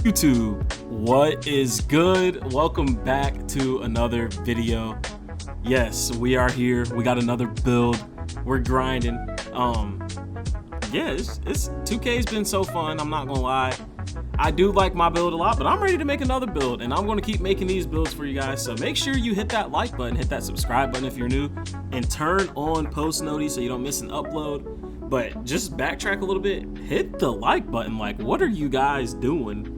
YouTube, what is good? Welcome back to another video. Yes, we are here. We got another build. We're grinding. Yeah, it's 2K's been so fun. I'm not gonna lie. I do like my build a lot, but I'm ready to make another build, and I'm gonna keep making these builds for you guys. So make sure you hit that like button, hit that subscribe button if you're new, and turn on post notifications so you don't miss an upload. But just backtrack a little bit, hit the like button. Like, what are you guys doing?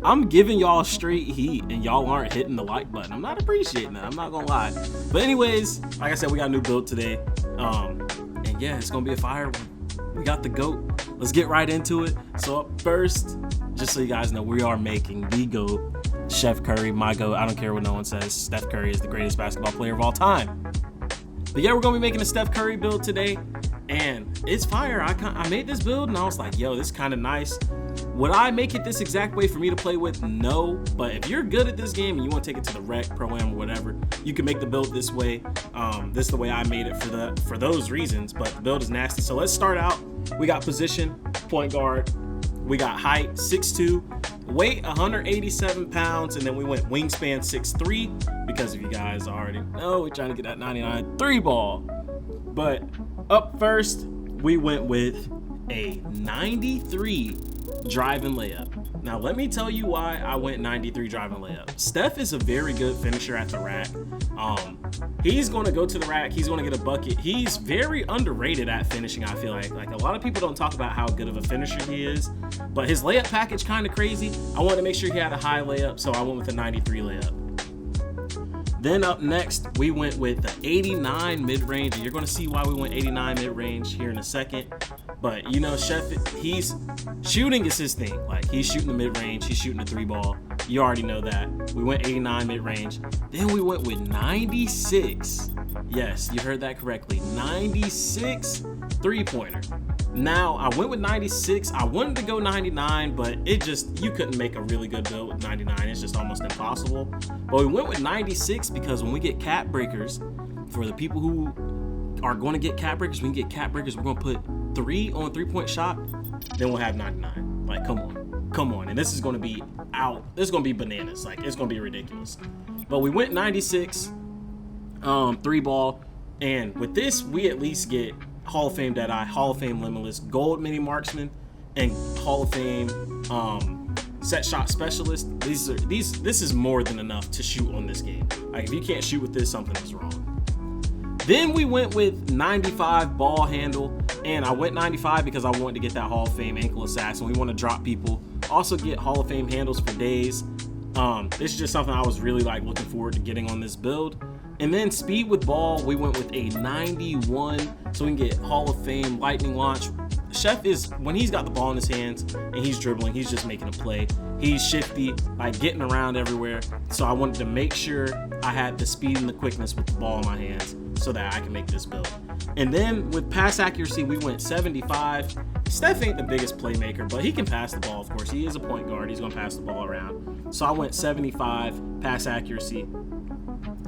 I'm giving y'all straight heat and y'all aren't hitting the like button. I'm not appreciating that, I'm not gonna lie. But anyways, like I said, we got a new build today. And yeah, it's gonna be a fire one. We got the GOAT. Let's get right into it. So up first, just so you guys know, we are making the GOAT, Chef Curry, my GOAT. I don't care what no one says. Steph Curry is the greatest basketball player of all time. But yeah, we're gonna be making a Steph Curry build today, and it's fire. I made this build and I was like, yo, this is kind of nice. Would I make it this exact way for me to play with? No, but if you're good at this game and you want to take it to the rec, pro-am, or whatever, you can make the build this way. This is the way I made it for those reasons, but the build is nasty. So let's start out. We got position, point guard. We got height, 6'2", weight 187 pounds, and then we went wingspan 6'3", because if you guys already know, we're trying to get that 99 3 ball. But up first, we went with a 93 drive and layup. Now let me tell you why I went 93 drive and layup. Steph is a very good finisher at the rack. He's going to go to the rack, he's going to get a bucket. He's very underrated at finishing, I feel like. Like, a lot of people don't talk about how good of a finisher he is, but his layup package kind of crazy. I wanted to make sure he had a high layup, so I went with a 93 layup. Then up next, we went with the 89 mid-range, and you're going to see why we went 89 mid-range here in a second. But you know, Chef, he's shooting is his thing. Like, he's shooting the mid-range, he's shooting the 3 ball. You already know that. We went 89 mid-range. Then we went with 96. Yes, you heard that correctly. 96 3-pointer. Now, I went with 96. I wanted to go 99, but you couldn't make a really good build with 99. It's just almost impossible. But we went with 96 because when we get cap breakers, for the people who are going to get cap breakers, we can get cap breakers. We're going to put 3 on 3-point shot, then we'll have 99. Like, come on. And this is going to be this is going to be bananas. Like, it's going to be ridiculous. But we went 96 3 ball, and with this, we at least get Hall of Fame Deadeye, Hall of Fame Limitless, Gold Mini Marksman, and Hall of Fame Set Shot Specialist. This is more than enough to shoot on this game. Like, if you can't shoot with this, something is wrong. Then we went with 95 ball handle, and I went 95 because I wanted to get that Hall of Fame ankle assassin. We want to drop people, also get Hall of Fame handles for days. This is just something I was really looking forward to getting on this build. And then speed with ball, we went with a 91, so we can get Hall of Fame lightning launch. Chef is, when he's got the ball in his hands and he's dribbling, he's just making a play. He's shifty, like getting around everywhere. So I wanted to make sure I had the speed and the quickness with the ball in my hands so that I can make this build. And then with pass accuracy, we went 75. Steph ain't the biggest playmaker, but he can pass the ball, of course. He is a point guard, he's gonna pass the ball around. So I went 75 pass accuracy.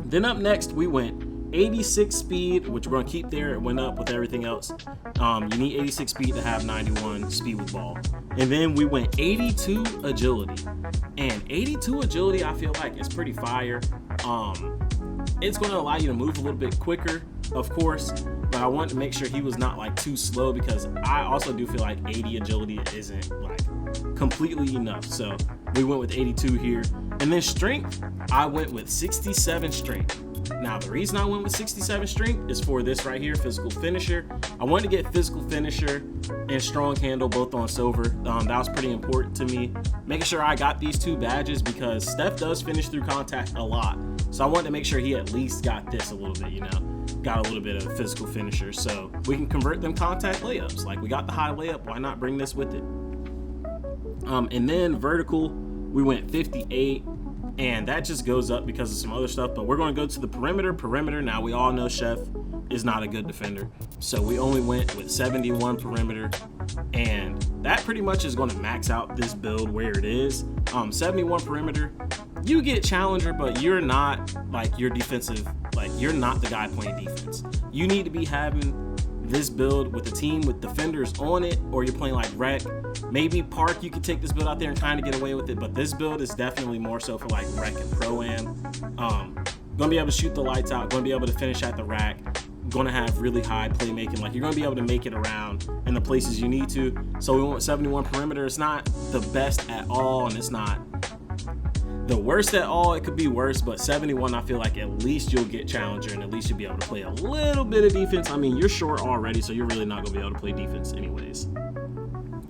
Then up next, we went 86 speed, which we're gonna keep there. It went up with everything else. You need 86 speed to have 91 speed with ball. And then we went 82 agility. And 82 agility, I feel like, is pretty fire. It's gonna allow you to move a little bit quicker, of course, but I wanted to make sure he was not too slow, because I also do feel like 80 agility isn't completely enough. So we went with 82 here. And then strength, I went with 67 strength. Now, the reason I went with 67 strength is for this right here, physical finisher. I wanted to get physical finisher and strong handle both on silver. That was pretty important to me. Making sure I got these 2 badges, because Steph does finish through contact a lot. So I wanted to make sure he at least got this a little bit, got a little bit of physical finisher, so we can convert them contact layups. Like, we got the high layup, why not bring this with it? And then vertical, we went 58, and that just goes up because of some other stuff, but we're going to go to the perimeter. Now, we all know Chef is not a good defender, so we only went with 71 perimeter, and that pretty much is going to max out this build where it is. 71 perimeter, you get challenger, but you're not your defensive, you're not the guy playing defense. You need to be having this build with a team with defenders on it, or you're playing like rec, Maybe Park, you could take this build out there and kind of get away with it, but this build is definitely more so for like rec and pro-am. Gonna be able to shoot the lights out, gonna be able to finish at the rack, gonna have really high playmaking. Like, you're gonna be able to make it around in the places you need to. So we want 71 perimeter. It's not the best at all, and it's not the worst at all. It could be worse, but 71, I feel like at least you'll get challenger, and at least you'll be able to play a little bit of defense. I mean, you're short already, so you're really not gonna be able to play defense anyways.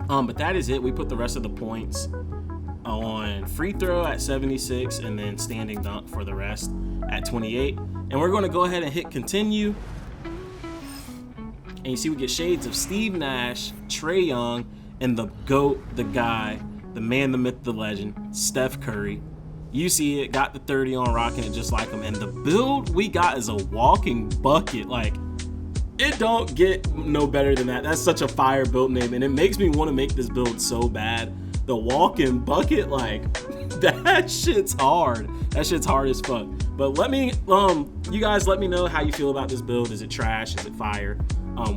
But that is it. We put the rest of the points on free throw at 76, and then standing dunk for the rest at 28. And we're going to go ahead and hit continue. And you see we get shades of Steve Nash, Trae Young, and the GOAT, the guy, the man, the myth, the legend, Steph Curry. You see it, got the 30 on, rocking it just like him. And the build we got is a walking bucket. Like, it don't get no better than that. That's such a fire build name, and it makes me want to make this build so bad. The walk-in bucket, like, that shit's hard. That shit's hard as fuck. But let me, you guys let me know how you feel about this build. Is it trash? Is it fire?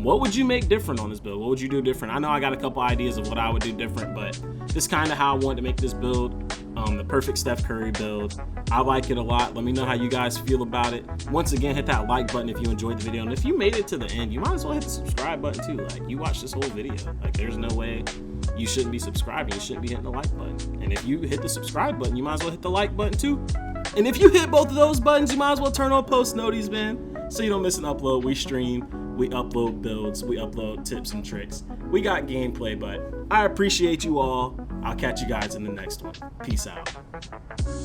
What would you make different on this build? What would you do different? I know I got a couple ideas of what I would do different, but this is kind of how I wanted to make this build. The perfect Steph Curry build. I like it a lot. Let me know how you guys feel about it. Once again, hit that like button if you enjoyed the video, and if you made it to the end, you might as well hit the subscribe button too. Like, you watched this whole video. Like, there's no way you shouldn't be subscribing. You shouldn't be hitting the like button. And if you hit the subscribe button, you might as well hit the like button too. And if you hit both of those buttons, you might as well turn on post noties, man, so you don't miss an upload. We stream, we upload builds, we upload tips and tricks. We got gameplay, but I appreciate you all. I'll catch you guys in the next one. Peace out.